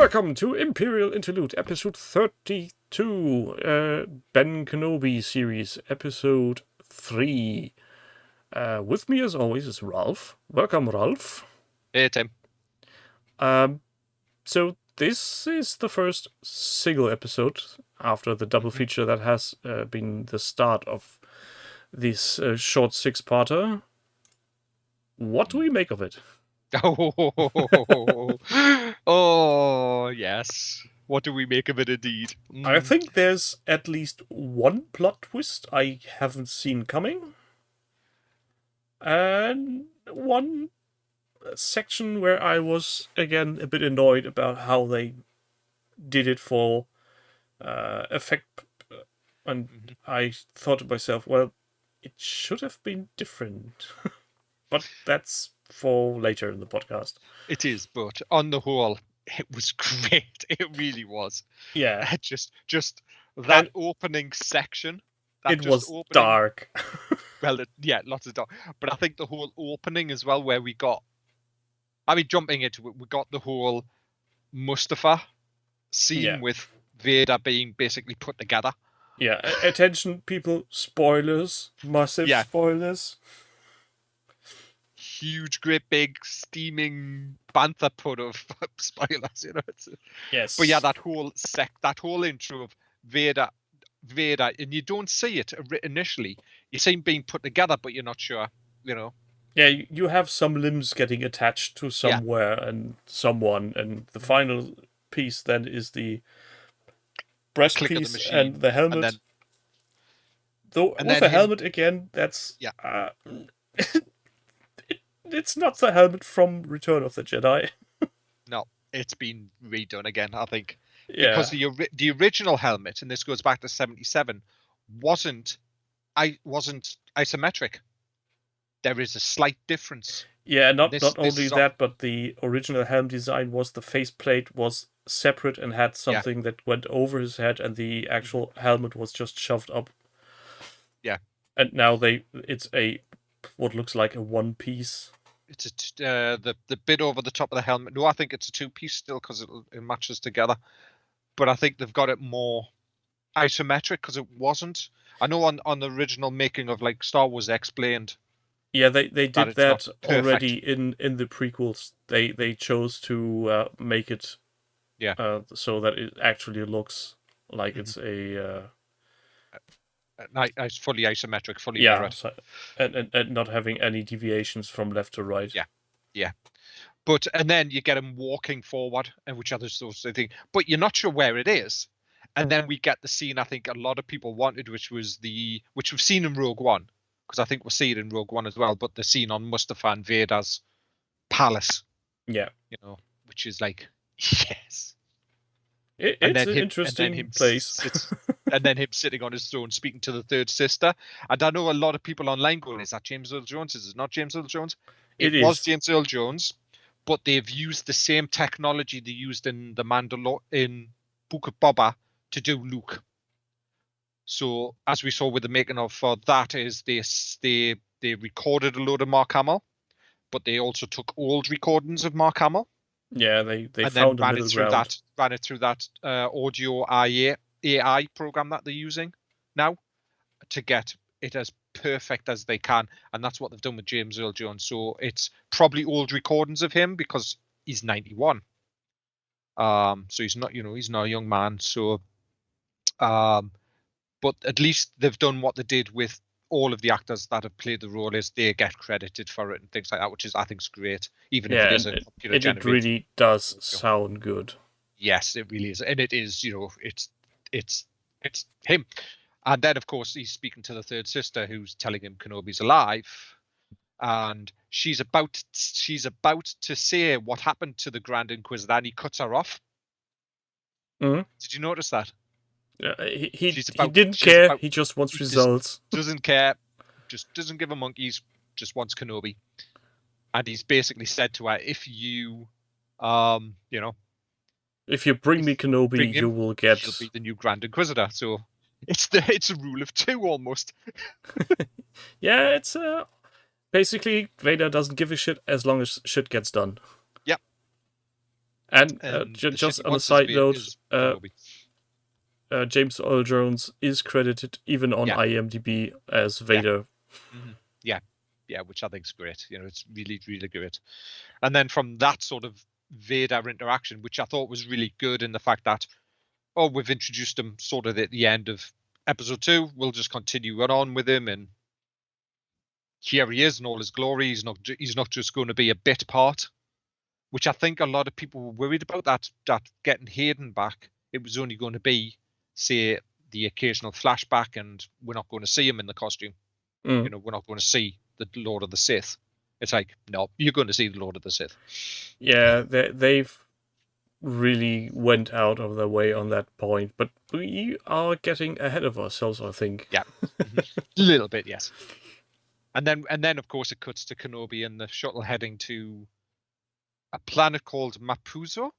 Welcome to Imperial Interlude, episode 32, Ben Kenobi series, episode 3. With me, as always, is Ralph. Welcome, Ralph. Hey, Tim. So this is the first single episode after the double feature that has been the start of this short six-parter. What do we make of it? Oh, yes. What do we make of it, indeed? I think there's at least one plot twist I haven't seen coming. And one section where I was, again, a bit annoyed about how they did it for effect. And I thought to myself, well, it should have been different. But that's for later in the podcast. It is, but on the whole, it was great. It really was. Yeah. Just that opening section. It was dark. Well, yeah, lots of dark. But I think the whole opening as well, where we got... I mean, jumping into it, we got the whole Mustafa scene with Vader being basically put together. Yeah, attention, people, spoilers. Massive spoilers. Huge, great, big, steaming bantha put of spoilers, you know. Yes. But yeah, that whole intro of Vader, and you don't see it initially. You see him being put together, but you're not sure, you know. Yeah, you have some limbs getting attached to somewhere and someone, and the final piece then is the breast piece and the helmet. With the helmet again, that's it's not the helmet from Return of the Jedi. No, it's been redone again, I think. Yeah. Because the original helmet, and this goes back to 77, wasn't isometric. There is a slight difference. Yeah, not only that, but the original helm design was the faceplate was separate and had something that went over his head, and the actual helmet was just shoved up. Yeah. And now it's what looks like a one piece. It's the bit over the top of the helmet. No, I think it's a two piece still because it matches together. But I think they've got it more isometric because it wasn't. I know on the original making of like Star Wars Explained. Yeah, they did that already in the prequels. They chose to make it so that it actually looks like it's a fully isometric, fully mirrored. So, and not having any deviations from left to right. Yeah. And then you get him walking forward, and which other sorts of thing, but you're not sure where it is. And then we get the scene I think a lot of people wanted, which we've seen in Rogue One, because I think we'll see it in Rogue One as well. But the scene on Mustafa and Vader's palace, you know, which is like yes. It's an interesting place. And then him sitting on his throne speaking to the third sister. And I know a lot of people online going, is that James Earl Jones? Is it not James Earl Jones? It was James Earl Jones, but they've used the same technology they used in in Book of Boba to do Luke. So as we saw with the making of for that is they recorded a load of Mark Hamill, but they also took old recordings of Mark Hamill. Yeah, they found a middle ground. Ran it through that audio AI program that they're using now to get it as perfect as they can, and that's what they've done with James Earl Jones. So it's probably old recordings of him because he's 91. So he's not a young man. So, but at least they've done what they did with all of the actors that have played the role is they get credited for it and things like that, which is I think is great. Even if it is a computer generated. It really does sound good. Yes, it really is, and it is. It's him. And then, of course, he's speaking to the third sister, who's telling him Kenobi's alive, and she's about to say what happened to the Grand Inquisitor, and he cuts her off. Mm-hmm. Did you notice that? He didn't care. He just wants results. Doesn't care. Just doesn't give a monkeys. Just wants Kenobi. And he's basically said to her, if you, if you bring me Kenobi, you will get. She'll be the new Grand Inquisitor. So it's a rule of two almost. Yeah, it's basically Vader doesn't give a shit as long as shit gets done. Yep. And the ship just he on a wants side note, is Kenobi. James Earl Jones is credited even on IMDb as Vader. Yeah, which I think is great. It's really, really great. And then from that sort of Vader interaction, which I thought was really good in the fact that, we've introduced him sort of at the end of episode 2. We'll just continue on with him, and here he is in all his glory. He's not just going to be a bit part, which I think a lot of people were worried about, that getting Hayden back, it was only going to be, say, the occasional flashback, and we're not going to see him in the costume. We're not going to see the Lord of the Sith. It's like, no, you're going to see the Lord of the Sith. Yeah, they've really went out of their way on that point, but we are getting ahead of ourselves, I think. Yeah, a little bit, yes. And then of course it cuts to Kenobi and the shuttle heading to a planet called Mapuzo.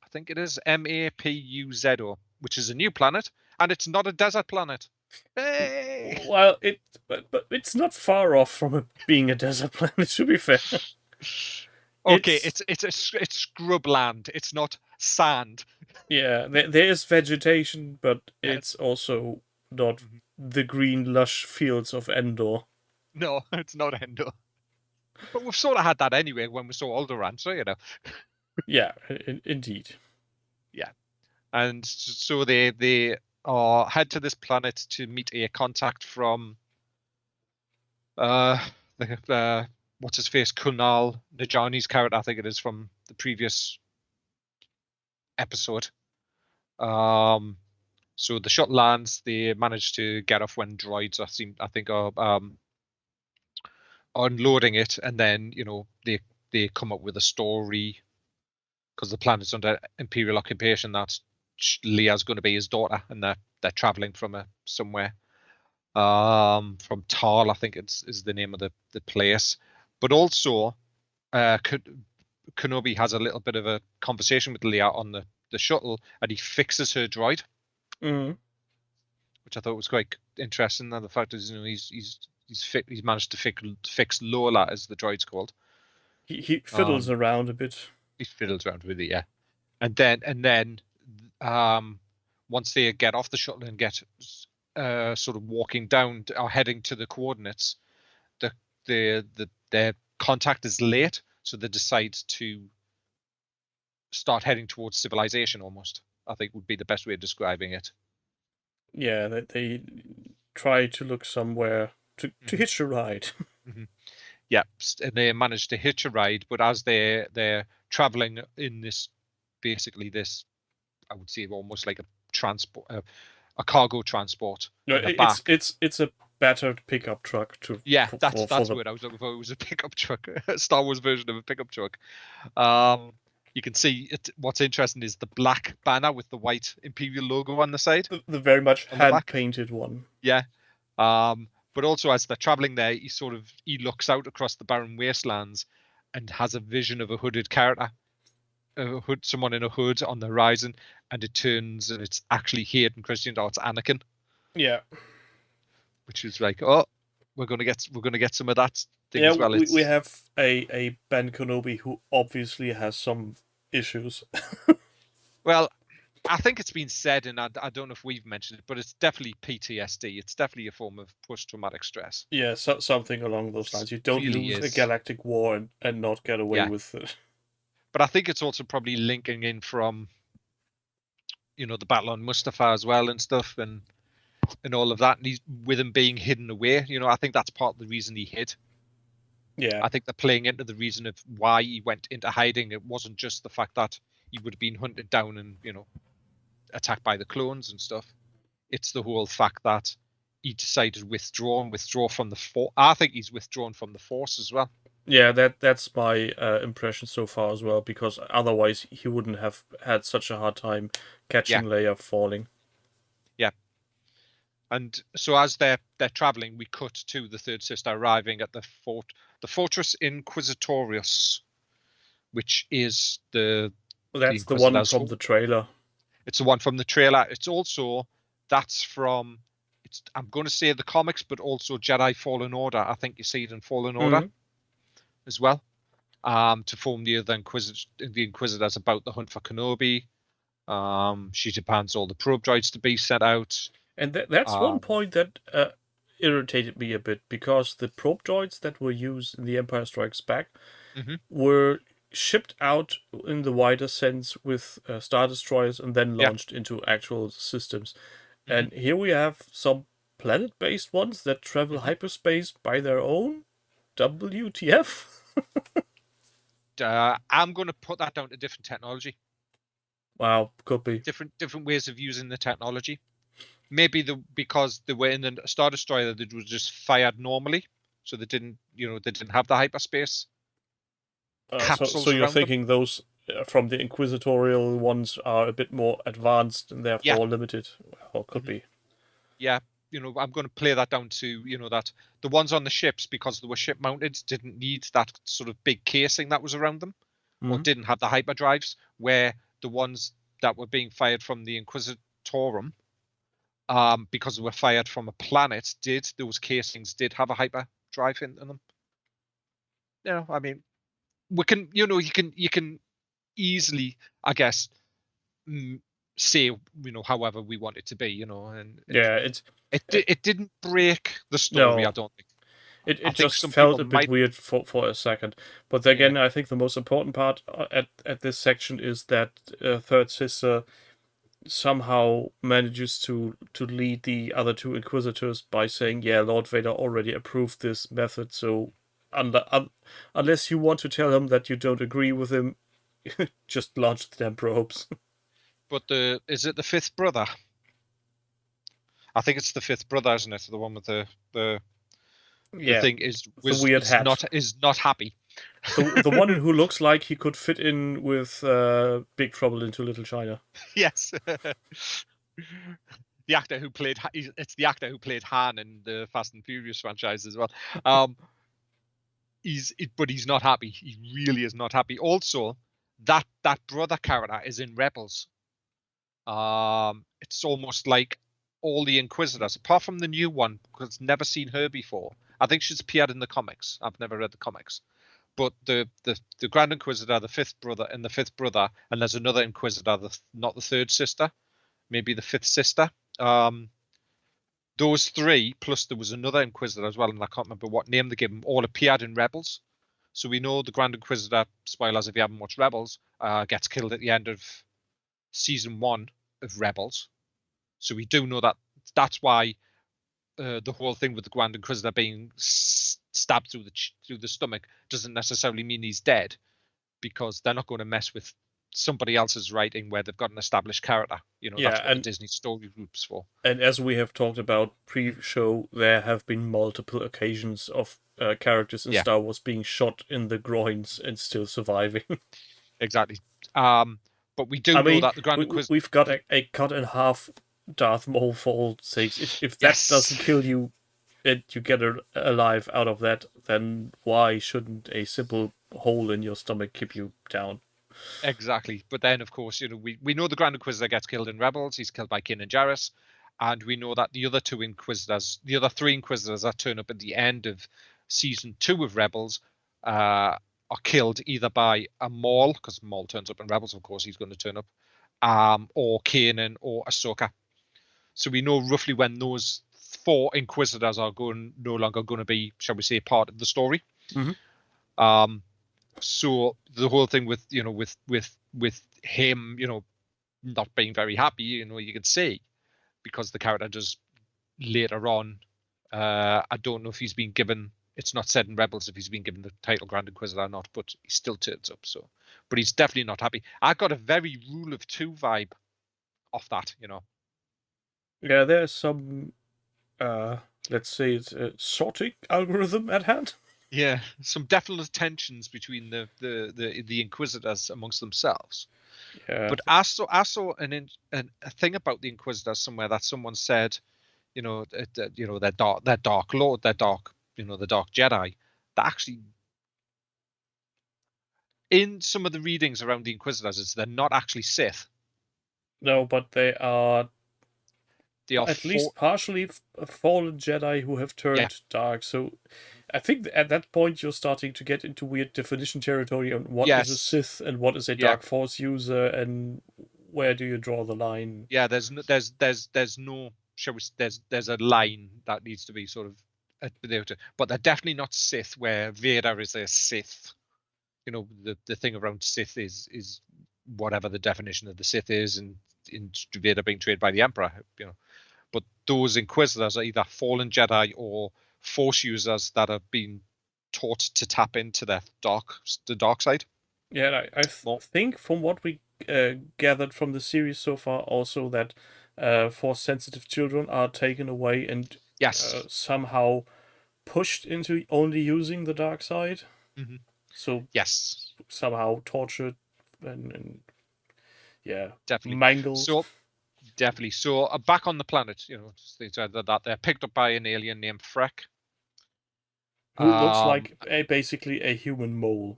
I think it is Mapuzo, which is a new planet, and it's not a desert planet. Hey! Well, but it's not far off from it being a desert planet, to be fair. Okay, it's scrubland. It's not sand. Yeah, there is vegetation, but it's also not the green lush fields of Endor. No, it's not Endor. But we've sort of had that anyway when we saw Alderaan, so Yeah, indeed. Yeah, and so they head to this planet to meet a contact from what's his face, Kunal Najani's character, I think it is, from the previous episode. So the shuttle lands. They manage to get off when droids are unloading it, and then they come up with a story, because the planet's under Imperial occupation, that Leia's going to be his daughter, and they're traveling from somewhere. From Tal, I think is the name of the place. But also, Kenobi has a little bit of a conversation with Leia on the shuttle, and he fixes her droid, which I thought was quite interesting. And the fact is, he's managed to fix Lola, as the droid's called. He fiddles around a bit. He fiddles around with it, yeah. And then once they get off the shuttle and get sort of walking down or heading to the coordinates, their contact is late, so they decide to start heading towards civilization. Almost, I think, would be the best way of describing it. Yeah, they try to look somewhere to hitch a ride. Yeah, and they manage to hitch a ride, but as they're traveling in this, basically this, I would say almost like a transport, a cargo transport. No, it's a battered pickup truck to. Yeah, that's what I was looking for. It was a pickup truck, a Star Wars version of a pickup truck. You can see it. What's interesting is the black banner with the white Imperial logo on the side. The very much hand painted one. Yeah. But also as they're traveling there, he looks out across the barren wastelands and has a vision of a hooded character, someone in a hood on the horizon, and it turns and it's actually Hayden Christensen, or it's Anakin. Yeah. Which is like, oh, we're gonna get some of that thing as well. We have a Ben Kenobi who obviously has some issues. Well, I think it's been said, and I don't know if we've mentioned it, but it's definitely PTSD. It's definitely a form of post-traumatic stress. Yeah, something along those lines. You don't lose a galactic war and not get away with it. But I think it's also probably linking in from, the battle on Mustafar as well and stuff, and all of that. And he's, with him being hidden away, I think that's part of the reason he hid. Yeah. I think they're playing into the reason of why he went into hiding. It wasn't just the fact that he would have been hunted down and, attacked by the clones and stuff. It's the whole fact that he decided to withdraw from the Force. I think he's withdrawn from the Force as well. Yeah, that's my impression so far as well, because otherwise he wouldn't have had such a hard time catching Leia falling. Yeah. And so as they're traveling, we cut to the third sister arriving at the Fortress Inquisitorius, which is that's the one from the trailer. It's the one from the trailer. It's also, I'm going to say the comics, but also Jedi Fallen Order. I think you see it in Fallen Order as well. to inform the other Inquisitors about the hunt for Kenobi. She demands all the probe droids to be set out. And that's one point that irritated me a bit, because the probe droids that were used in The Empire Strikes Back were shipped out in the wider sense with Star Destroyers and then launched into actual systems. And here we have some planet-based ones that travel hyperspace by their own. WTF? I'm going to put that down to different technology. Wow, could be different ways of using the technology. Maybe because they were in the Star Destroyer that was just fired normally, so they didn't have the hyperspace capsules. So you're thinking those from the Inquisitorial ones are a bit more advanced and therefore limited. Well, could be. Yeah, I'm going to play that down to that the ones on the ships, because they were ship mounted, didn't need that sort of big casing that was around them, or didn't have the hyperdrives, where the ones that were being fired from the Inquisitorum, because they were fired from a planet, those casings did have a hyperdrive in them. I mean, we can, you can easily, I guess, say, however we want it to be, and it didn't break the story. No. I don't think. It just felt a bit weird for a second. But again, I think the most important part at this section is that Third Sister somehow manages to lead the other two Inquisitors by saying, yeah, Lord Vader already approved this method, so unless you want to tell him that you don't agree with him, just launch the damn probes. But is it the fifth brother? I think it's the fifth brother, isn't it? The one with the thing is not happy. The one who looks like he could fit in with Big Trouble into Little China. Yes. The actor who played Han in the Fast and Furious franchise as well. He's not happy. He really is not happy. Also, that brother character is in Rebels. It's almost like all the Inquisitors, apart from the new one, because I've never seen her before. I think she's appeared in the comics. I've never read the comics. But the Grand Inquisitor, the fifth brother, and there's another Inquisitor, not the third sister, maybe the fifth sister. Those three, plus there was another Inquisitor as well, and I can't remember what name they gave him, all appeared in Rebels. So we know the Grand Inquisitor, spoilers if you haven't watched Rebels, gets killed at the end of season 1 of Rebels. So we do know that. That's why the whole thing with the Grand Inquisitor being stabbed through the stomach doesn't necessarily mean he's dead, because they're not going to mess with somebody else's writing where they've got an established character. That's what the Disney story group's for. And as we have talked about pre-show, there have been multiple occasions of characters in Star Wars being shot in the groins and still surviving. Exactly. But we do know that the Grand Inquisitor... We've got a cut in half Darth Maul, for all sakes. If that doesn't kill you and you get alive out of that, then why shouldn't a simple hole in your stomach keep you down? Exactly. But then, of course, we know the Grand Inquisitor gets killed in Rebels. He's killed by Kanan Jarrus. And we know that the other three Inquisitors that turn up at the end of season 2 of Rebels are killed either by a Maul, because Maul turns up in Rebels, of course he's going to turn up, or Kanan or Ahsoka. So we know roughly when those 4 Inquisitors are no longer going to be, shall we say, part of the story. Mm-hmm. So the whole thing with him, not being very happy, you could say, because the character does later on. I don't know if he's been given. It's not said in Rebels if he's been given the title Grand Inquisitor or not, but he still turns up. So, but he's definitely not happy. I got a very Rule of 2 vibe off that, Yeah, there's some, let's say, it's a sorting algorithm at hand. Yeah, some definite tensions between the Inquisitors amongst themselves. Yeah. But I saw a thing about the Inquisitors somewhere that someone said, their dark lord, the dark Jedi, that actually, in some of the readings around the Inquisitors, they're not actually Sith. No, but they are at least partially fallen Jedi who have turned dark. So I think at that point you're starting to get into weird definition territory on what is a Yes. Sith and what is a Yeah. Dark Force user, and where do you draw the line? Yeah. There's no there's a line that needs to be sort of but they're definitely not Sith where Vader is a Sith. You know, the thing around Sith is whatever the definition of the Sith is, and in Vader being trained by the Emperor. You know, but those Inquisitors are either fallen Jedi or Force users that have been taught to tap into the dark side. Yeah, I think from what we gathered from the series so far, also that Force-sensitive children are taken away and Yes. somehow pushed into only using the dark side. Mm-hmm. So yes, somehow tortured and yeah, definitely mangled. So definitely. So back on the planet, you know, they said that they're picked up by an alien named Freck, who looks like basically a human mole.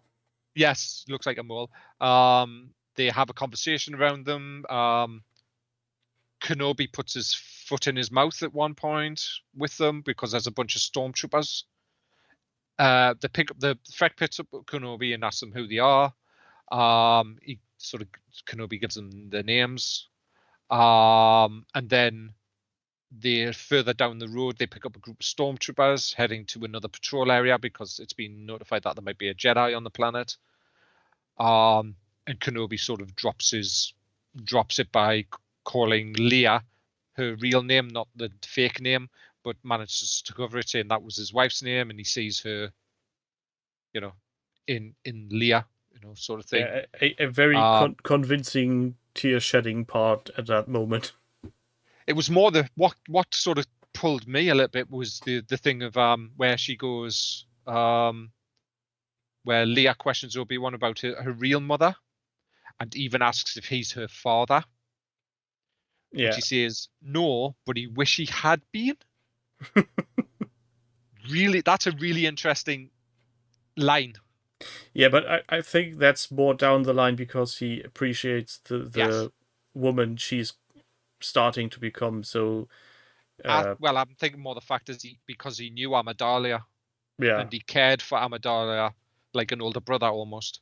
Yes, looks like a mole. They have a conversation around them. Kenobi puts his foot in his mouth at one point with them because there's a bunch of stormtroopers. They pick up the Freck picks up Kenobi and asks them who they are. Kenobi gives them their names. And then they're further down the road. They pick up a group of stormtroopers heading to another patrol area because it's been notified that there might be a Jedi on the planet. And Kenobi sort of drops it by calling Leia her real name, not the fake name, but manages to cover it, saying that was his wife's name, and he sees her, you know, in Leia, you know, sort of thing. Yeah, a very convincing tear-shedding part at that moment. It was more what sort of pulled me a little bit was the thing of where she goes, where Leia questions Obi-Wan about her real mother, and even asks if he's her father. Yeah. Which he says no, but he wish he had been. Really, that's a really interesting line. Yeah, but I think that's more down the line because he appreciates the woman she's starting to become. So, well, I'm thinking more the fact is because he knew Amidala, and he cared for Amidala like an older brother almost.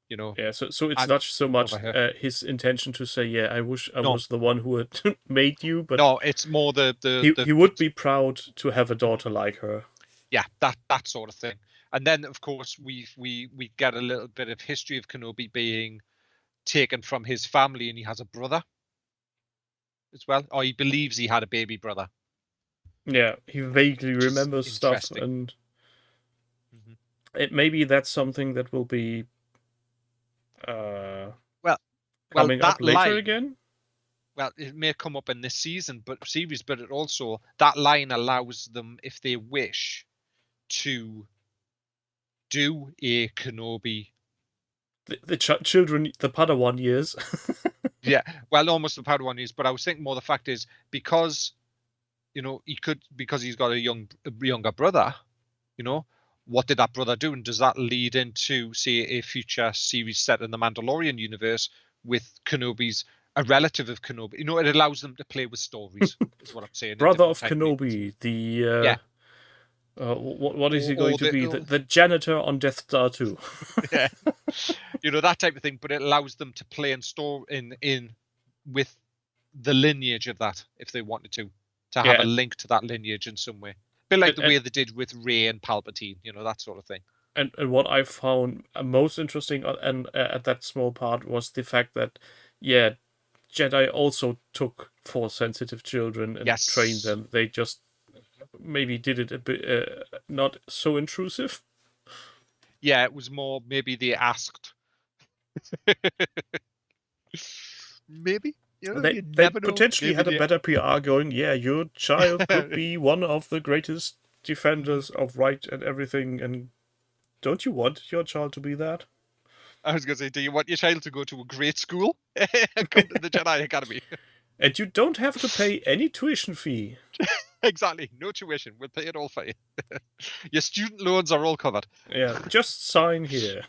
You know. Yeah, so it's not so much his intention to say, yeah, I wish I was the one who had made you, but no, it's more he would be proud to have a daughter like her. Yeah, that sort of thing. And then of course we get a little bit of history of Kenobi being taken from his family, and he has a brother as well, or he believes he had a baby brother. Yeah, he vaguely remembers stuff, and maybe that's something that will be coming up later again. Well, it may come up in this season, but it also that line allows them, if they wish, to do a Kenobi. The children, the Padawan years. Yeah, well, almost the Padawan years. But I was thinking more the fact is because, you know, because he's got a younger brother, you know. What did that brother do? And does that lead into, say, a future series set in the Mandalorian universe with Kenobi's a relative of Kenobi? You know, it allows them to play with stories, is what I'm saying. Brother of Kenobi, what is he going to be? The janitor on Death Star 2. Yeah. You know, that type of thing, but it allows them to play and store in with the lineage of that, if they wanted to have a link to that lineage in some way. A bit like the way they did with Rey and Palpatine, you know, that sort of thing. And what I found most interesting and at that small part was the fact that, Jedi also took Force-sensitive children and trained them. They just maybe did it a bit not so intrusive. Yeah, it was more maybe they asked. Maybe. You know, they potentially had a better PR going, your child could be one of the greatest defenders of right and everything, and don't you want your child to be that? I was going to say, do you want your child to go to a great school and come to the Jedi Academy? And you don't have to pay any tuition fee. Exactly, no tuition. We'll pay it all for you. Your student loans are all covered. Yeah, just sign here.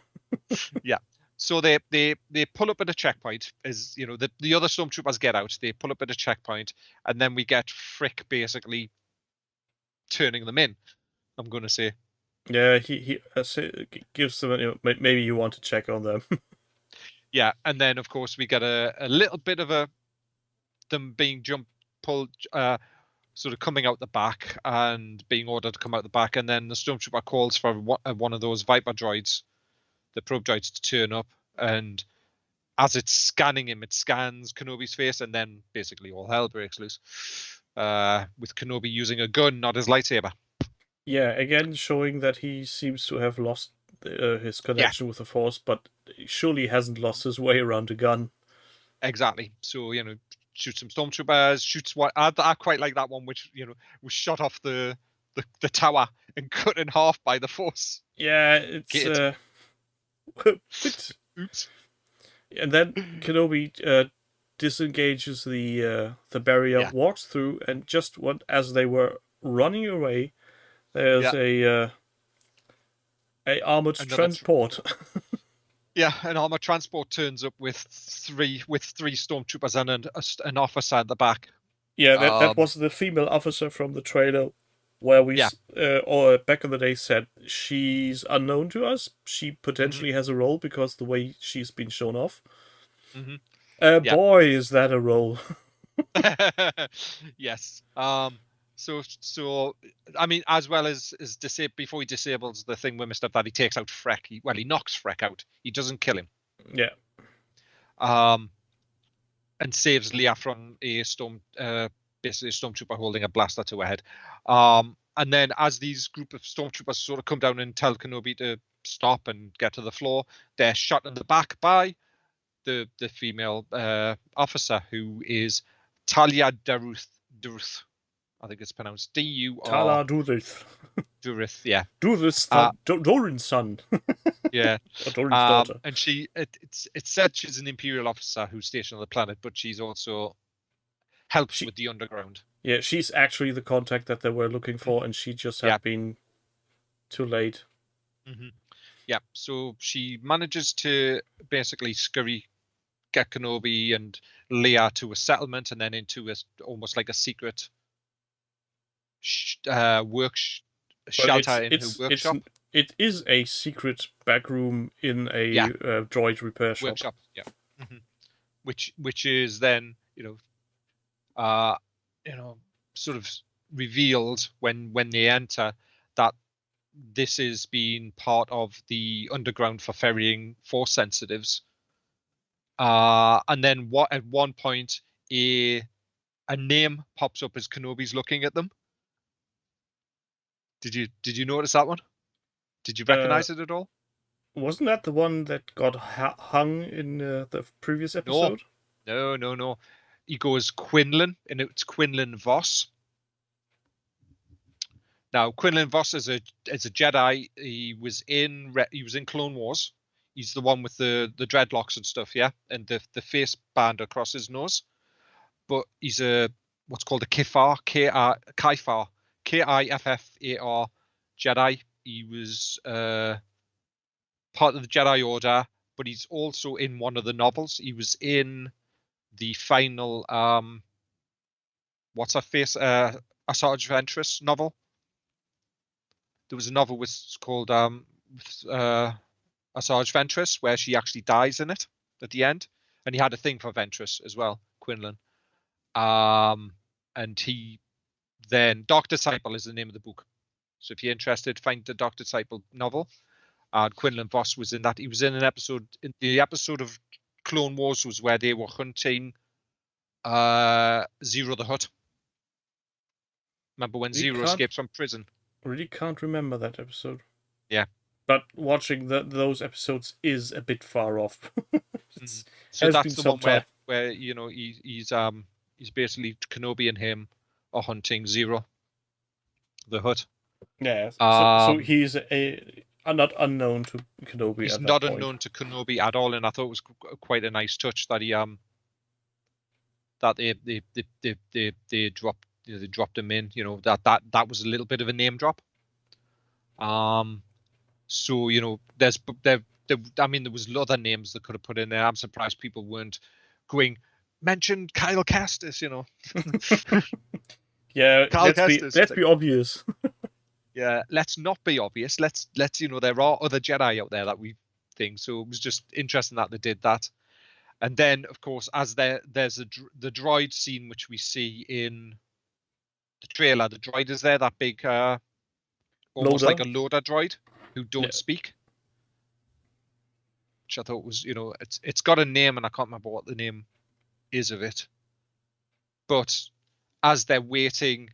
Yeah. So they pull up at a checkpoint. As you know, the other stormtroopers get out. They pull up at a checkpoint, and then we get Frick basically turning them in. I'm going to say. Yeah, he gives them. Maybe you want to check on them. Yeah, and then of course we get a little bit of them being pulled, sort of coming out the back and being ordered to come out the back, and then the stormtrooper calls for one of those Viper droids, the probe droids, to turn up, and as it's scanning him, it scans Kenobi's face, and then basically all hell breaks loose, with Kenobi using a gun, not his lightsaber. Yeah, again showing that he seems to have lost his connection with the Force, but surely hasn't lost his way around a gun. Exactly. So, shoots some stormtroopers, shoots what I quite like that one, which was shot off the tower and cut in half by the Force. Yeah, it's oops. And then Kenobi disengages the barrier, walks through, and just as they were running away, there's a armored transport. An armored transport turns up with three stormtroopers and an officer at the back. Yeah, that was the female officer from the trailer, where we or back in the day said she's unknown to us. She potentially has a role because the way she's been shown off. Boy, is that a role. Yes. So I mean, as well as before he disables the thing with Mr. That, he takes out Freck. He knocks Freck out. He doesn't kill him. Yeah. And saves Leia from basically a stormtrooper holding a blaster to her head. And then as these group of stormtroopers sort of come down and tell Kenobi to stop and get to the floor, they're shot in the back by the female officer, who is Talia Duruth. I think it's pronounced D-U-R. Tala Duruth. Duruth, yeah. Duruth's Doran's son. Yeah. Doran's daughter. And it's said she's an Imperial officer who's stationed on the planet, but she's also helps with the underground. Yeah, she's actually the contact that they were looking for, and she just had been too late. Yeah, so she manages to basically get Kenobi and Leia to a settlement, and then into almost like a secret shelter in her workshop. It is a secret back room in a droid repair shop. Workshop, yeah. Which is then sort of revealed when they enter that this is being part of the underground for ferrying Force sensitives. And then at one point a name pops up as Kenobi's looking at them. Did you notice that one? Did you recognize it at all? Wasn't that the one that got hung in the previous episode? No. He goes Quinlan, and it's Quinlan Voss. Now, Quinlan Voss is a Jedi. He was in Clone Wars. He's the one with the dreadlocks and stuff, yeah, and the face band across his nose. But he's what's called a Kiffar, Kiffar, Kiffar Jedi. He was part of the Jedi Order, but he's also in one of the novels. He was in the final what's her face? Asajj Ventress novel. There was a novel called Asajj Ventress, where she actually dies in it at the end, and he had a thing for Ventress as well, Quinlan. And he then Dark Disciple is the name of the book. So if you're interested, find the Dark Disciple novel. Quinlan Voss was in that. He was in the episode of Clone Wars was where they were hunting Zero the Hutt. Remember when Zero escapes from prison? Really can't remember that episode. Yeah. But watching those episodes is a bit far off. So that's the one where he's basically Kenobi and him are hunting Zero the Hutt. Yeah. So he's not unknown to Kenobi. He's not unknown to Kenobi at all, and I thought it was quite a nice touch that he that they dropped him in. That was a little bit of a name drop. So there was other names that could have put in there. I'm surprised people weren't going mention Kyle Kestis. Yeah, let's be obvious. Yeah, let's not be obvious. Let's there are other Jedi out there that we think. So it was just interesting that they did that. And then, of course, as there's the droid scene, which we see in the trailer. The droid is there, that big, almost Loader. like a loader droid who don't speak. Which I thought was, it's got a name, and I can't remember what the name is of it. But as they're waiting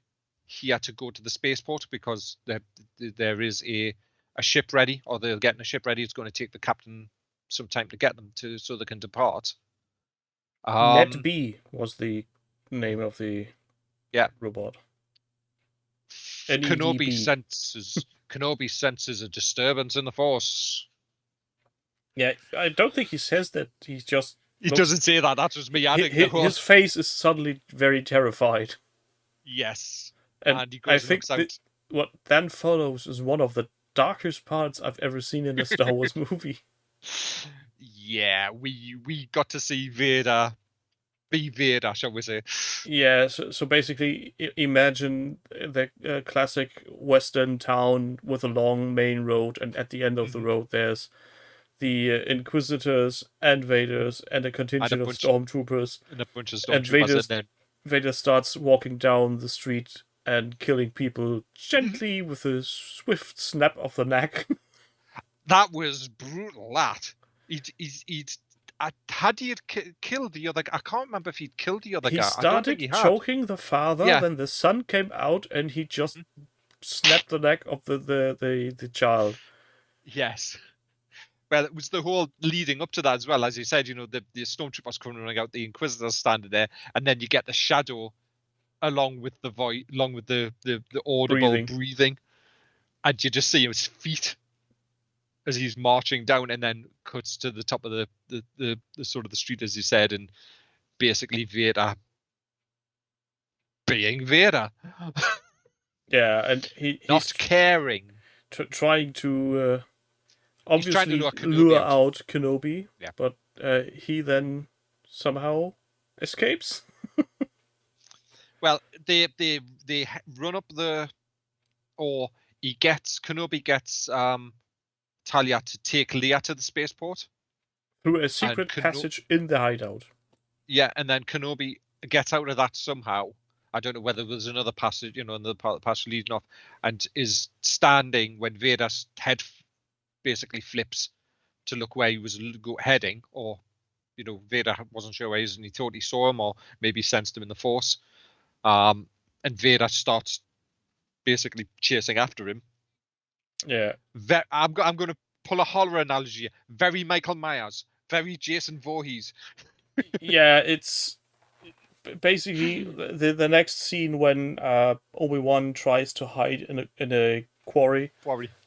here to go to the spaceport, because there is a ship ready, or they're getting a ship ready, it's going to take the captain some time to get them so they can depart. Net B was the name of the robot. Kenobi senses a disturbance in the Force. Yeah, I don't think he says that. He doesn't say that. That's just me adding. His face is suddenly very terrified. Yes, and I think what then follows is one of the darkest parts I've ever seen in a Star Wars movie. Yeah, we got to see Vader be Vader, shall we say? Yeah, so basically, imagine the classic Western town with a long main road, and at the end of the road, there's the Inquisitors and Vaders and a contingent of stormtroopers. And a bunch of stormtroopers. And Vader starts walking down the street and killing people gently with a swift snap of the neck. That was brutal. Had he killed the other guy? I can't remember if he'd killed the other guy. He started choking the father, then the son came out, and he just snapped the neck of the child. Yes. Well, it was the whole leading up to that as well. As you said, the stormtroopers coming out, the Inquisitors standing there, and then you get the shadow along with the voice, along with the audible breathing, and you just see his feet as he's marching down, and then cuts to the top of the sort of the street, as you said, and basically Vader being Vader. Yeah, and he's not caring, trying to obviously lure out Kenobi, but he then somehow escapes. Well, they run up Kenobi gets Talia to take Leia to the spaceport through a secret passage in the hideout. Yeah, and then Kenobi gets out of that somehow. I don't know whether there's another passage, another part of the passage leading off, and is standing when Vader's head basically flips to look where he was heading, or Vader wasn't sure where he was, and he thought he saw him, or maybe sensed him in the Force. And Vader starts basically chasing after him. Yeah, I'm going to pull a horror analogy. Very Michael Myers, very Jason Voorhees. Yeah, it's basically the next scene when Obi-Wan tries to hide in a quarry,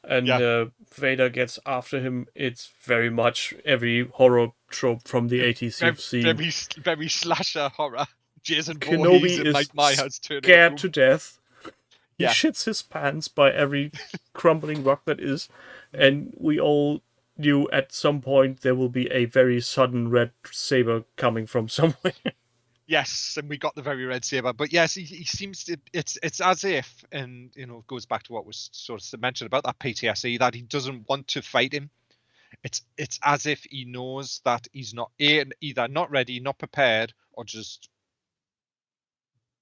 and Vader gets after him. It's very much every horror trope from the 80s you've seen. Very slasher horror. Jason Kenobi Voorhees and Mike Myers scared to death. He shits his pants by every crumbling rock that is, and we all knew at some point there will be a very sudden red saber coming from somewhere. Yes, and we got the very red saber. But yes, he seems to. It's as if, and it goes back to what was sort of mentioned about that PTSD, that he doesn't want to fight him. It's as if he knows that he's not either not ready, not prepared, or just.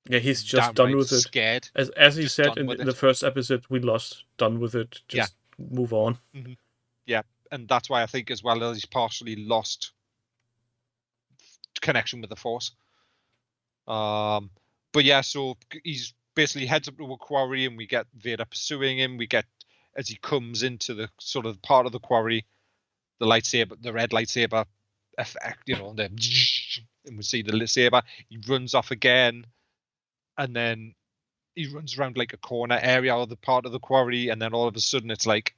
Yeah, he's just done with it. Scared. As he said in the first episode, we lost. Done with it. Just move on. Mm-hmm. Yeah, and that's why I think as well that he's partially lost connection with the Force. But yeah, so he's basically heads up to a quarry, and we get Vader pursuing him. We get, as he comes into the sort of part of the quarry, the red lightsaber effect, and we see the saber. He runs off again. And then he runs around like a corner area or the part of the quarry, and then all of a sudden it's like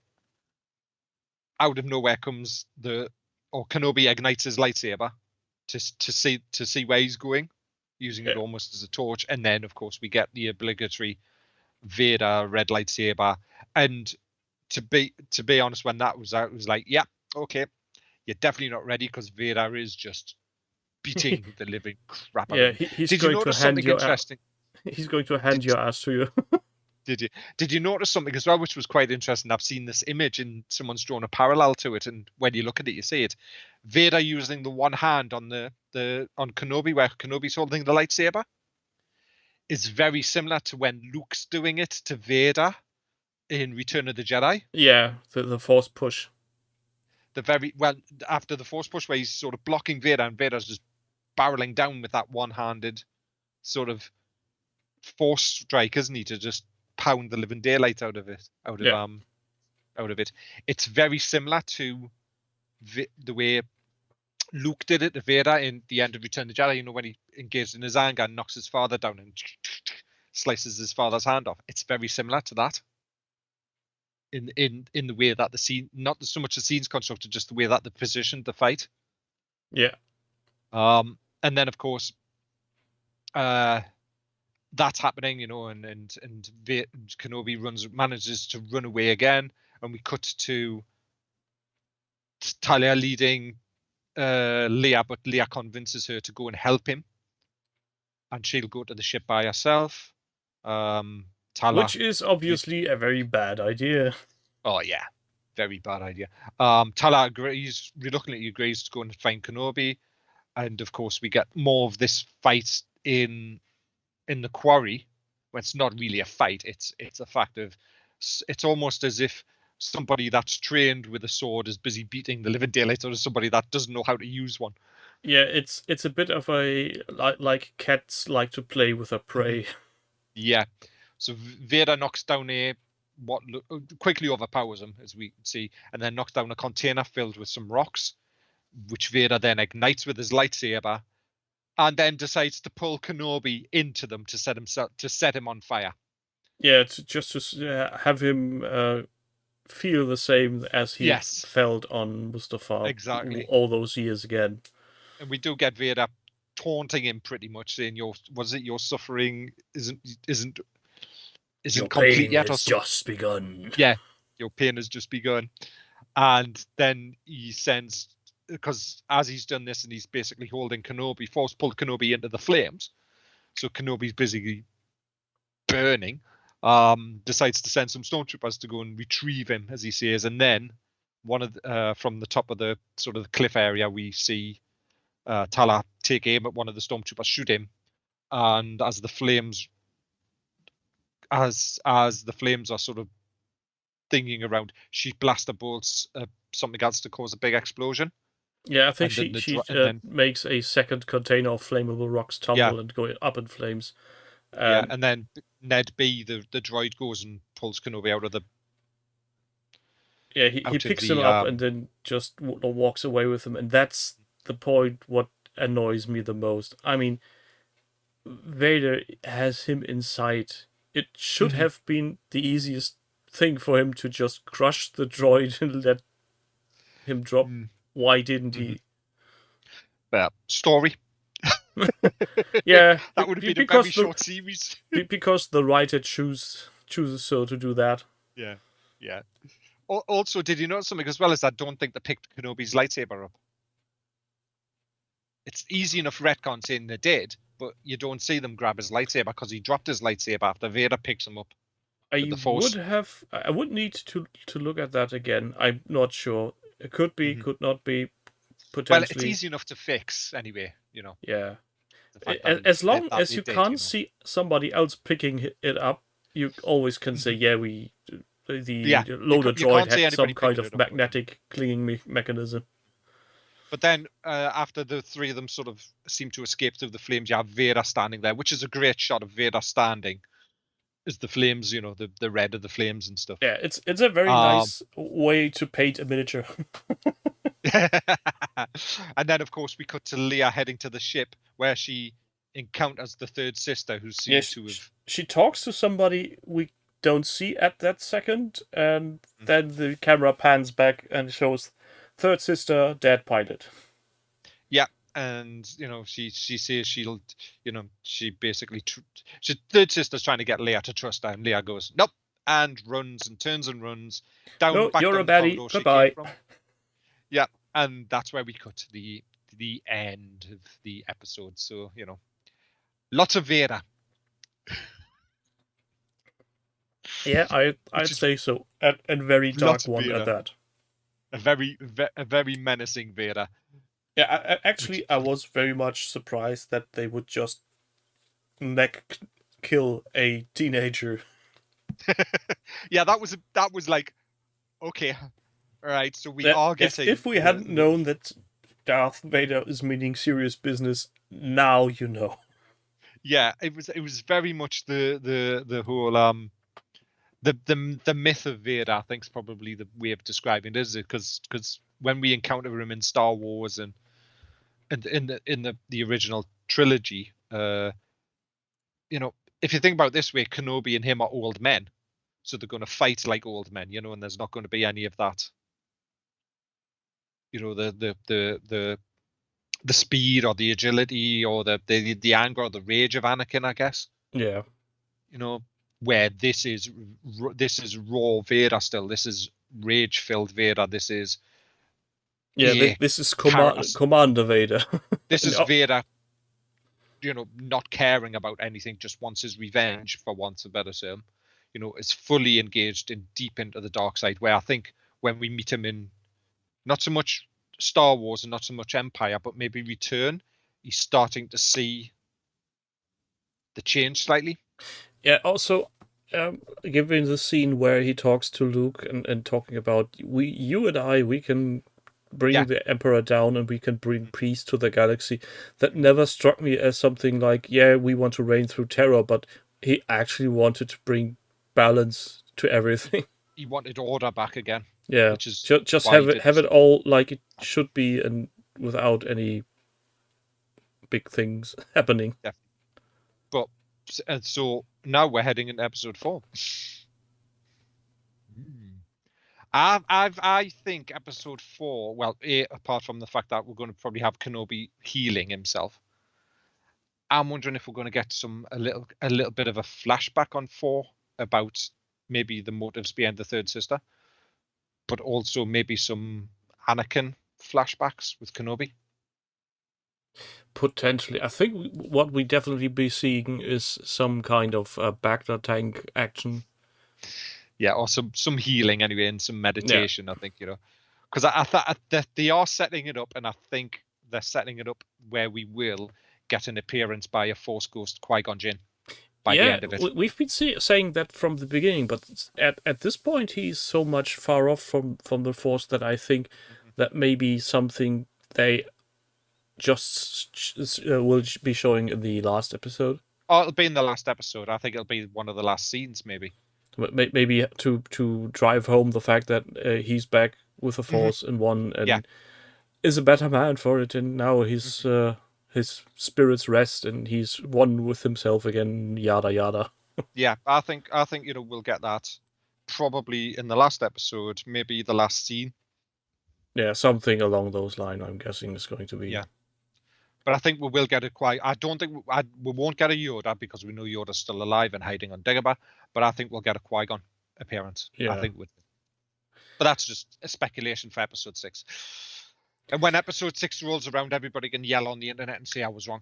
out of nowhere comes Kenobi ignites his lightsaber to see where he's going, using it almost as a torch. And then of course we get the obligatory Vader red lightsaber. And to be honest, when that was out, it was like, yeah, okay, you're definitely not ready, because Vader is just beating the living crap out of him. He's going to hand your interesting. He's going to hand your ass to you. Did you notice something as well, which was quite interesting? I've seen this image and someone's drawn a parallel to it, and when you look at it, you see it. Vader using the one hand on on Kenobi, where Kenobi's holding the lightsaber, is very similar to when Luke's doing it to Vader in Return of the Jedi. Yeah, the Force push. After the Force push, where he's sort of blocking Vader, and Vader's just barreling down with that one-handed sort of force strike, isn't he, to just pound the living daylight out of it. It's very similar to the way Luke did it to Vader in the end of Return of the Jedi. When he engaged in his anger and knocks his father down and slices his father's hand off. It's very similar to that. In the way that the scene, not so much the scene's constructed, just the way that they positioned the fight. Yeah. And then of course, that's happening, and Kenobi manages to run away again, and we cut to Talia leading Leia, but Leia convinces her to go and help him, and she'll go to the ship by herself. Which is obviously a very bad idea. Oh yeah, very bad idea. Tala reluctantly agrees to go and find Kenobi, and of course we get more of this fight in the quarry, where it's not really a fight. It's a fact of, it's almost as if somebody that's trained with a sword is busy beating the living daylights out of somebody that doesn't know how to use one. Yeah, it's a bit of a like cats like to play with their prey. Yeah. So Vader knocks down quickly overpowers him, as we see, and then knocks down a container filled with some rocks, which Vader then ignites with his lightsaber, and then decides to pull Kenobi into them to set him on fire. Yeah, to have him feel the same as he felt on Mustafar. Exactly. All those years again. And we do get Vader taunting him pretty much, saying, your suffering isn't your complete pain yet, has just begun. Yeah, your pain has just begun. And then he sends, because as he's done this and he's basically holding Kenobi, force pulled Kenobi into the flames, so Kenobi's busy burning, decides to send some stormtroopers to go and retrieve him, as he says, and then from the top of the sort of the cliff area, we see Tala take aim at one of the stormtroopers, shoot him, and as the flames are sort of thinking around, she blaster bolts something else to cause a big explosion. Yeah, I think she makes a second container of flammable rocks tumble and go up in flames. And then Ned B, the droid, goes and pulls Kenobi out of the. Yeah, he picks him up and then just walks away with him, and that's the point. What annoys me the most. I mean, Vader has him in sight. It should have been the easiest thing for him to just crush the droid and let him drop. Why didn't he? Story. Yeah, that would have been a very short series. Because the writer chooses so to do that. Yeah. Also, did you notice something as well? As I don't think they picked Kenobi's lightsaber up. It's easy enough retcon saying they did, but you don't see them grab his lightsaber because he dropped his lightsaber after Vader picks him up. I would need to look at that again. I'm not sure. It could be, could not be. Potentially. Well, it's easy enough to fix anyway. Yeah. As long as you can't see somebody else picking it up, you always can say, the loader droid had some kind of magnetic clinging mechanism. But then after the three of them sort of seem to escape through the flames, you have Vader standing there, which is a great shot of Vader standing as the flames, the red of the flames and stuff. Yeah, it's a very nice way to paint a miniature. And then, of course, we cut to Leia heading to the ship where she encounters the third sister, who seems to have... She talks to somebody we don't see at that second, and then the camera pans back and shows third sister, dead pilot. Yeah, and, she says she'll, she basically... third sister's trying to get Leia to trust her, and Leia goes, nope, and runs and turns and runs down back you're down a baddie, bye-bye. Yeah, and that's where we cut to the end of the episode. So, lots of Vader. Yeah, I'd say so. And very dark Lots of one at Vader. that. A very menacing Vader. Yeah, actually, I was very much surprised that they would just neck kill a teenager. Yeah, that was like, okay, all right. So we That are if getting we hadn't known that Darth Vader is meaning serious business, now you know. Yeah, it was very much the whole the myth of Vader. I think is probably the way of describing it, is it? Because when we encounter him in Star Wars and in the original trilogy, if you think about it this way, Kenobi and him are old men, so they're going to fight like old men, and there's not going to be any of that, the speed or the agility or the anger or the rage of Anakin, I guess. Yeah. Where this is raw Vader still. This is rage filled Vader. This is this is Commander Vader. This is Vader, not caring about anything, just wants his revenge, for want of a better term. Is fully engaged and deep into the dark side. Where I think when we meet him in not so much Star Wars and not so much Empire, but maybe Return, he's starting to see the change slightly. Yeah, also, given the scene where he talks to Luke and talking about you and I, we can bring the Emperor down and we can bring peace to the galaxy. That never struck me as something like, yeah, we want to reign through terror, but he actually wanted to bring balance to everything. He wanted order back again. Yeah, which is just have it all like it should be and without any big things happening. Yeah. But so now we're heading into episode 4. I think episode 4, well, apart from the fact that we're going to probably have Kenobi healing himself, I'm wondering if we're going to get a little bit of a flashback on 4 about maybe the motives behind the third sister, but also maybe some Anakin flashbacks with Kenobi. Potentially, I think what we definitely be seeing is some kind of Bacta tank action. Yeah, or some healing anyway, and some meditation. Yeah. I think because I thought that they are setting it up, and I think they're setting it up where we will get an appearance by a Force ghost Qui-Gon Jinn by the end of it. We've been saying that from the beginning, but at this point he's so much far off from the Force that I think that may be something they just will be showing in the last episode. Oh, it'll be in the last episode. I think it'll be one of the last scenes, maybe. Maybe to drive home the fact that he's back with the Force and won and is a better man for it, and now his spirits rest and he's one with himself again. Yada yada. Yeah, I think we'll get that probably in the last episode, maybe the last scene. Yeah, something along those lines. I'm guessing is going to be. Yeah. But I think we will get I don't think we won't get a Yoda because we know Yoda's still alive and hiding on Dagobah. But I think we'll get a Qui-Gon appearance. Yeah. I think but that's just a speculation for episode 6. And when episode 6 rolls around, everybody can yell on the internet and say I was wrong.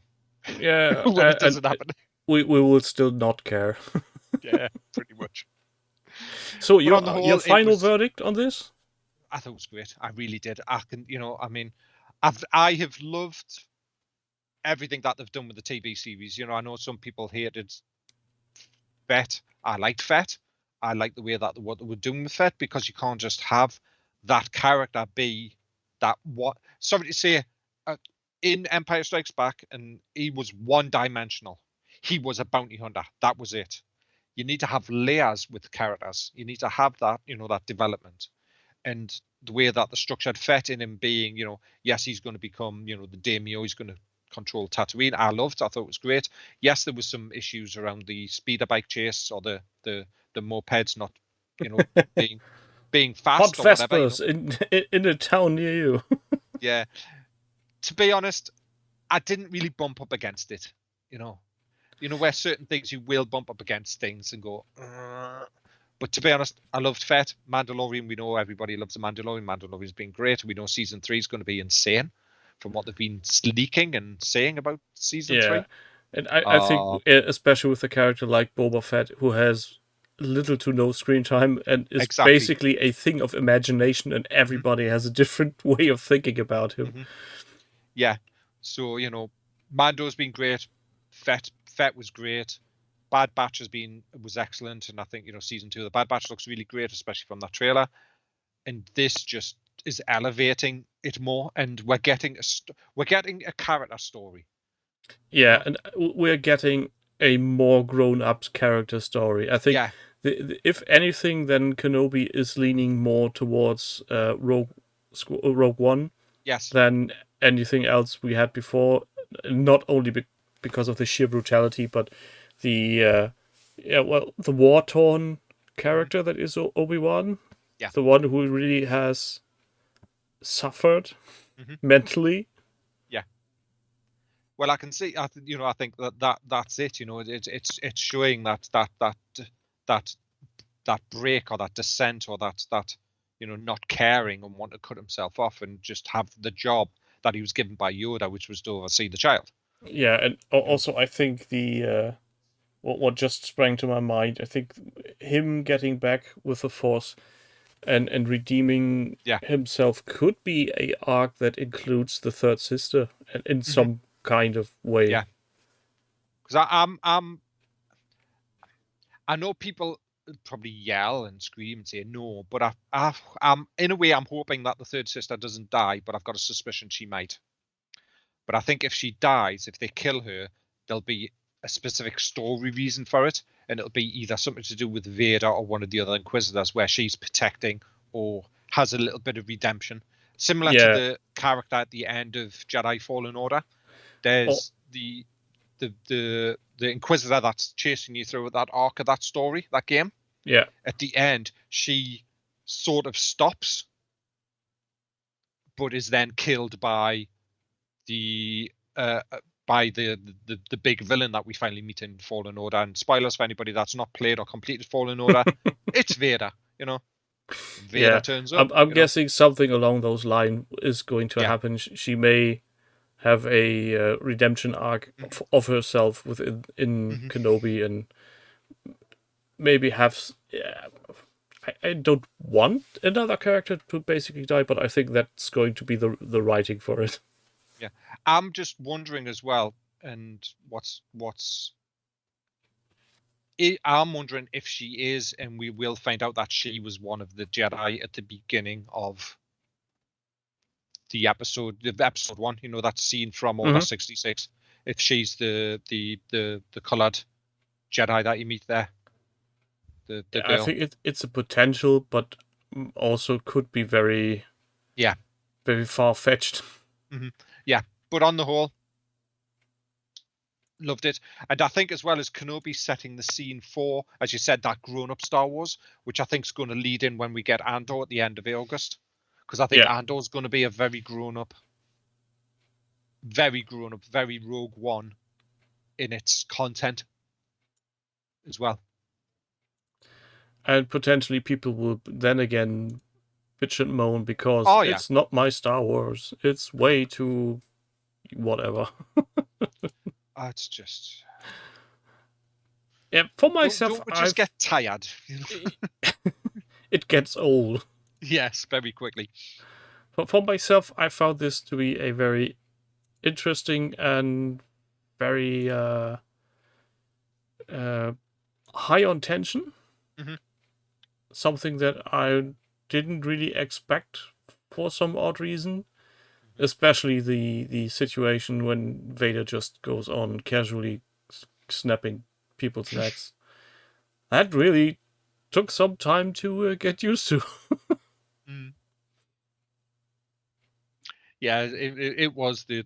Yeah. When it doesn't happen. We will still not care. Yeah, pretty much. So your final verdict on this? I thought it was great. I really did. I have loved everything that they've done with the TV series. I know some people hated Fett. I liked Fett. I like the way that what they were doing with Fett, because you can't just have that character be that sorry to say, in Empire Strikes Back, and he was one-dimensional. He was a bounty hunter. That was it. You need to have layers with characters. You need to have that, that development. And the way that the structured Fett in him being, yes, he's going to become, the daimyo. He's going to control Tatooine. I thought it was great. Yes, there was some issues around the speeder bike chase or the mopeds not, being fast. Hot Vespers in a town near you. Yeah. To be honest, I didn't really bump up against it. Where certain things you will bump up against things and go. But to be honest, I loved Fett. Mandalorian, we know everybody loves the Mandalorian. Mandalorian's been great. We know season 3 is going to be insane from what they've been leaking and saying about season 3. And I think, especially with a character like Boba Fett, who has little to no screen time and is Exactly. basically a thing of imagination, and everybody has a different way of thinking about him. Yeah. So, Mando's been great. Fett was great. Bad Batch was excellent, and I think season 2 of the Bad Batch looks really great, especially from that trailer. And this just is elevating it more, and we're getting a character story. Yeah, and we're getting a more grown-up character story. I think, if anything, then Kenobi is leaning more towards Rogue One, yes, than anything else we had before. Not only because of the sheer brutality, but the the war-torn character that is Obi-Wan. Yeah. The one who really has suffered mentally. Yeah. Well, I can see. I think that's it. It's showing that break, or that descent, or that not caring and want to cut himself off and just have the job that he was given by Yoda, which was to oversee the child. Yeah, and also I think the what just sprang to my mind, I think him getting back with the Force and redeeming himself could be a arc that includes the third sister in some kind of way. Yeah, because I know people probably yell and scream and say no, but I'm in a way I'm hoping that the third sister doesn't die, but I've got a suspicion she might. But I think if she dies, if they kill her, there'll be a specific story reason for it, and it'll be either something to do with Vader or one of the other Inquisitors, where she's protecting or has a little bit of redemption, similar to the character at the end of Jedi Fallen Order. There's the Inquisitor that's chasing you through that arc of that story, that game. Yeah. At the end, she sort of stops, but is then killed by the big villain that we finally meet in Fallen Order. And spoilers for anybody that's not played or completed Fallen Order, it's Vader. Vader turns up. I'm guessing something along those lines is going to happen. She may have a redemption arc of herself within Kenobi, and maybe have. I don't want another character to basically die, but I think that's going to be the writing for it. Yeah, I'm just wondering as well, and I'm wondering if she is, and we will find out that she was one of the Jedi at the beginning of the episode 1. That scene from Order 66. If she's the coloured Jedi that you meet there, the girl. I think it's a potential, but also could be very far fetched. Yeah, but on the whole, loved it. And I think as well as Kenobi setting the scene for, as you said, that grown-up Star Wars, which I think is going to lead in when we get Andor at the end of August, because I think Andor's going to be a very grown-up, very Rogue One in its content as well. And potentially people will then again bitch and moan because it's not my Star Wars. It's way too whatever. It's just... Yeah, for myself... Don't we just get tired? It gets old. Yes, very quickly. For myself, I found this to be a very interesting and very high on tension. Something that I didn't really expect for some odd reason. Especially the situation when Vader just goes on casually snapping people's necks. That really took some time to get used to. Yeah, it was the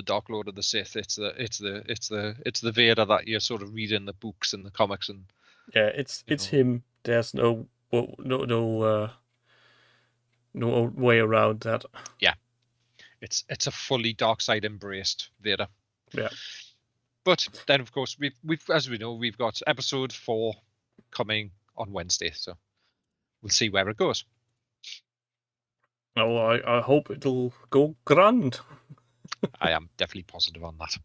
Dark Lord of the Sith. It's the Vader that you sort of read in the books and the comics, and it's him. There's no way around that. Yeah, it's a fully dark side embraced Vader. Yeah. But then, of course, we've as we know, we've got episode 4 coming on Wednesday, so we'll see where it goes. Oh, I hope it'll go grand. I am definitely positive on that.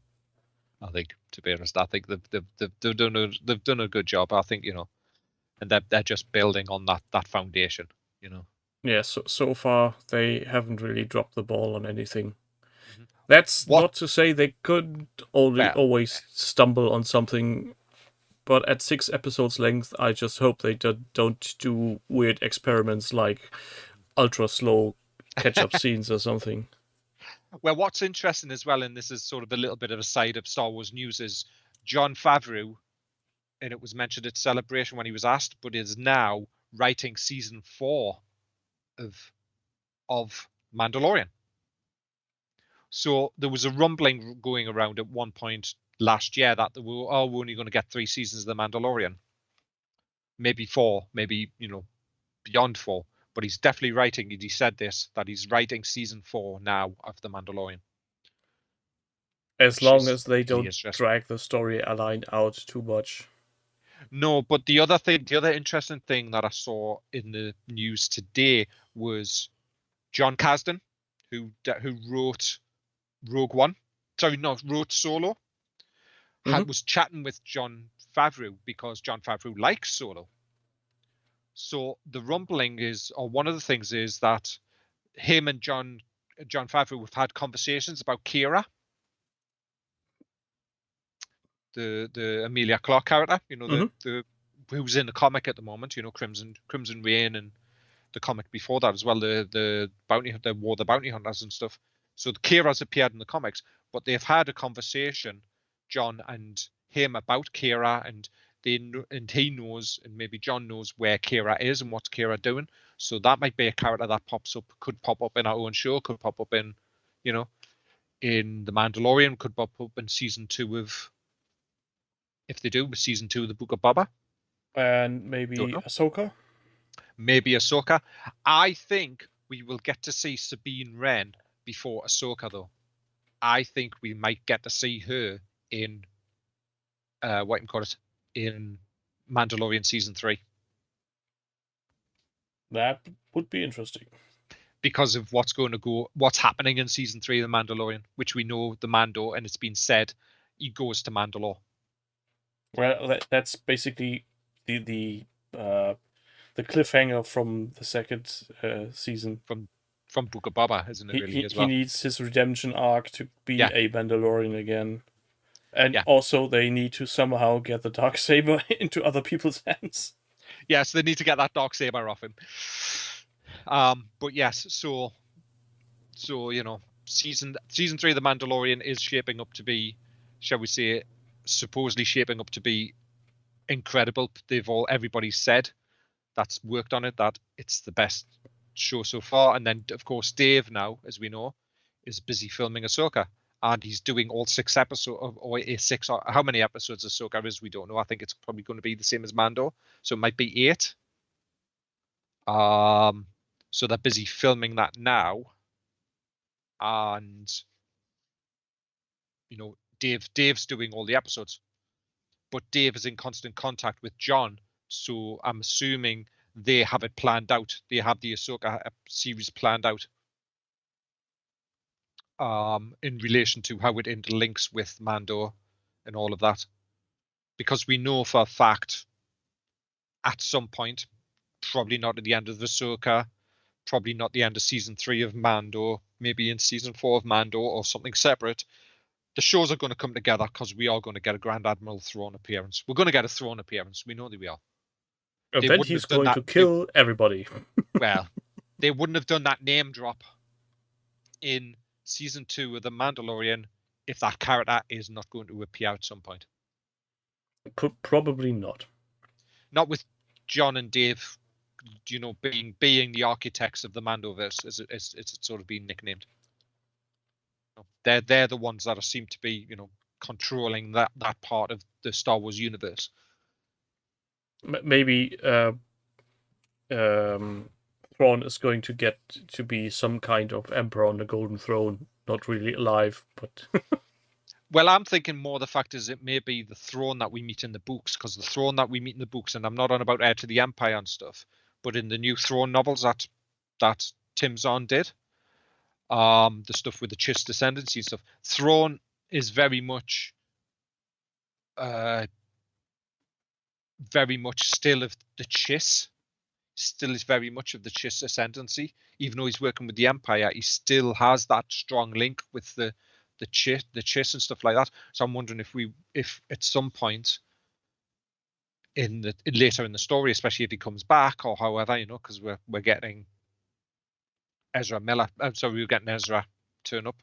I think, to be honest, I think they've done a good job. I think and they're just building on that foundation, you know. Yeah, so far they haven't really dropped the ball on anything. That's What? not to say they could always stumble on something, but at 6 episodes length, I just hope they don't do weird experiments like ultra slow catch-up scenes or something. Well, what's interesting as well, and this is sort of a little bit of a side of Star Wars news, is Jon Favreau, and it was mentioned at Celebration when he was asked, but is now writing season 4 of Mandalorian. So there was a rumbling going around at one point last year that we're only going to get 3 seasons of The Mandalorian. Maybe 4, maybe, beyond 4. But he's definitely writing, he said this, that he's writing season 4 now of The Mandalorian. As long as they don't drag the storyline out too much. No, but the other interesting thing that I saw in the news today was Jon Kasdan, who wrote Rogue One. Sorry, no, wrote Solo. Was chatting with Jon Favreau because Jon Favreau likes Solo. So the rumbling is, or one of the things is that him and Jon Favreau have had conversations about Kira, the Emilia Clarke character, the who's in the comic at the moment, Crimson Reign, and the comic before that as well, the War of the Bounty Hunters and stuff. So Kira's appeared in the comics, but they've had a conversation, Jon and him, about Kira, and he knows, and maybe Jon knows where Kira is and what's Kira doing. So that might be a character that could pop up in our own show, could pop up in, in The Mandalorian, could pop up in season 2 of, if they do, season 2 of the Book of Boba. And maybe Ahsoka? Maybe Ahsoka. I think we will get to see Sabine Wren before Ahsoka, though. I think we might get to see her in in Mandalorian season 3. That would be interesting. Because of what's happening in season 3 of The Mandalorian, which we know the Mando, and it's been said he goes to Mandalore. Well, that's basically the cliffhanger from the second season. From Book of Boba, isn't it, really, as well? He needs his redemption arc to be a Mandalorian again. And also they need to somehow get the Darksaber into other people's hands. Yes, they need to get that Darksaber off him. But yes, so season 3 of The Mandalorian is shaping up to be, shall we say, supposedly shaping up to be incredible. Everybody said that's worked on it that it's the best show so far. And then, of course, Dave now, as we know, is busy filming Ahsoka, and he's doing all 6 episodes, or 6. Or how many episodes Ahsoka is, we don't know. I think it's probably going to be the same as Mando, so it might be 8. So they're busy filming that now, and Dave's doing all the episodes, but Dave is in constant contact with Jon, so I'm assuming they have it planned out. They have the Ahsoka series planned out in relation to how it interlinks with Mando and all of that, because we know for a fact at some point, probably not at the end of Ahsoka, probably not the end of season 3 of Mando, maybe in season 4 of Mando or something separate, the shows are going to come together, because we are going to get a Grand Admiral Thrawn appearance. We're going to get a Thrawn appearance. We know that we are. And then he's going to kill everybody. Well, they wouldn't have done that name drop in season 2 of The Mandalorian if that character is not going to appear at some point. Probably not. Not with Jon and Dave, being the architects of the Mandoverse, as it's sort of been nicknamed. They're the ones that seem to be, controlling that part of the Star Wars universe. Maybe Thrawn is going to get to be some kind of emperor on the Golden Throne, not really alive, but. Well, I'm thinking more the fact is it may be the Thrawn that we meet in the books, because the Thrawn that we meet in the books, and I'm not on about Heir to the Empire and stuff, but in the new Thrawn novels that Tim Zahn did, the stuff with the Chiss descendancy stuff, Thrawn is very much very much still of the Chiss. Still is very much of the Chiss ascendancy. Even though he's working with the Empire, he still has that strong link with the Chiss and stuff like that. So I'm wondering if at some point later in the story, especially if he comes back or however, because we're getting Ezra Miller. So we're getting Ezra turn up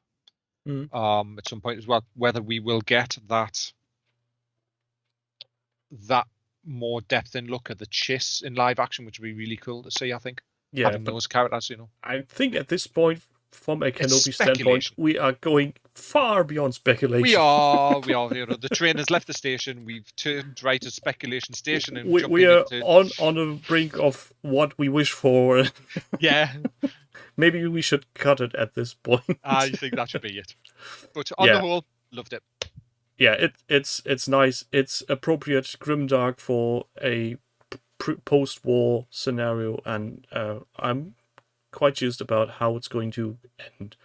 at some point as well. Whether we will get that more depth and look at the Chiss in live action, which would be really cool to see. I think having those characters, I think at this point, from a Kenobi standpoint, we are going far beyond speculation. We are. The train has left the station. We've turned right to speculation station, and we are on the brink of what we wish for. Yeah. Maybe we should cut it at this point. I think that should be it. But on the whole, loved it. Yeah, it's nice. It's appropriate grimdark for a post-war scenario, and I'm quite just about how it's going to end.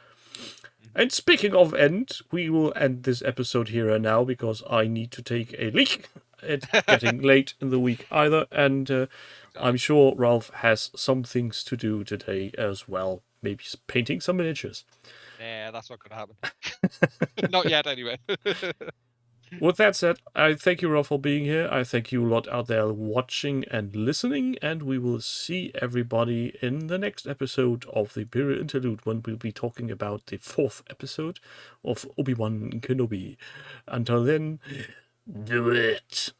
And speaking of end, we will end this episode here and now because I need to take a leak. It's getting late in the week either, and I'm sure Ralph has some things to do today as well. Maybe painting some miniatures. Yeah, that's not going to happen. Not yet, anyway. With that said, I thank you, Ralph, for being here. I thank you a lot out there watching and listening, and we will see everybody in the next episode of the Imperial Interlude, when we'll be talking about the 4th episode of Obi-Wan Kenobi. Until then, do it!